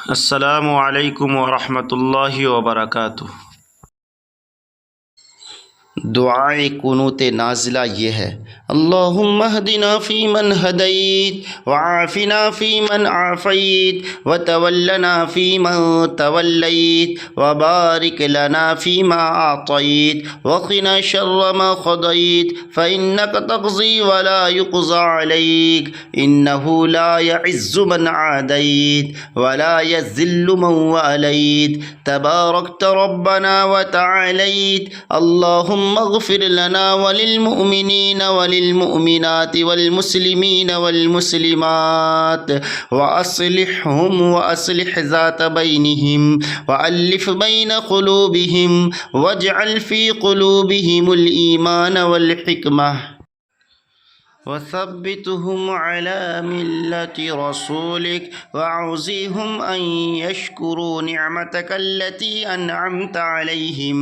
अस्सलामु अलैकुम व रहमतुल्लाहि व बरकातुहू। दुआए कुनूत नाज़िला ये है, अल्लाहुम्मा हदिना फ़ीमन हदैत व आफ़िना फ़ीमन आफ़ैत व तवल्लना फ़ीमन तवल्लैत व बारिक लना फ़ीमा आतैत व क़िना शर्र मा क़दैत फ़इन्नक तक़ज़ी व ला युक़ज़ा अलैक इन्नहु ला यअज़्ज़ु मन आदैत व ला यज़िल्लु मन वालैत तबारकत रब्बना व तआलैत अल्लाहुम्मा मग़फ़िर लना वलिलमुअमिनीन वलिलमुअमिनात वल्मुस्लिमीन वल्मुस्लिमात व अस्लिहहुम व अस्लिह ज़ात बैनिहिम व अल्लिफ़ बैन क़ुलूबिहिम वजअल फ़ी क़ुलूबिहिमुल ईमान वल हिकमह वसब्बितहुम अला मिल्लति रसूलिक वअज़िहहुम अन यशकुरू निअमतकल्लती अनअमत अलैहिम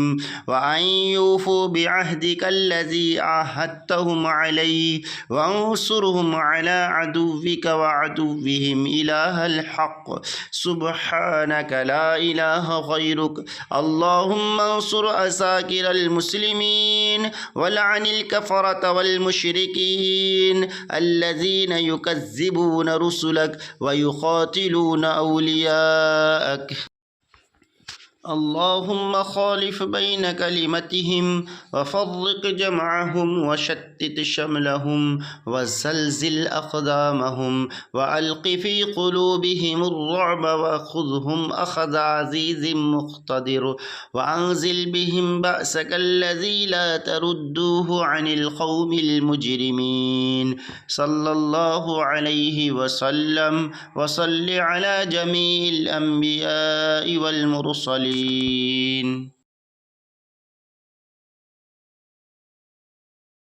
व अन यूफ़ू बिअहदिकल्लज़ी आहदतहुम अलैहि वअंसुरहुम अला अदुव्विक व अदुव्विहिम इलाहल हक़ सुब्हानक ला इलाहा गैरुक अल्लाहुम्मा अंसुर असाकिरल मुस्लिमीन वलअनिल कफ़रत वल मुशरिकीन الذين يكذبون رسلك ويقاتلون أولياءك اللهم خالف بين كلمتهم وفرق جمعهم وشتت شملهم وزلزل أقدامهم وألق في قلوبهم الرعب وخذهم أخذ عزيز مقتدر وأنزل بهم بأسك الذي لا تردوه عن القوم المجرمين صلى الله عليه وسلم وصل على جميع الأنبياء والمرسلين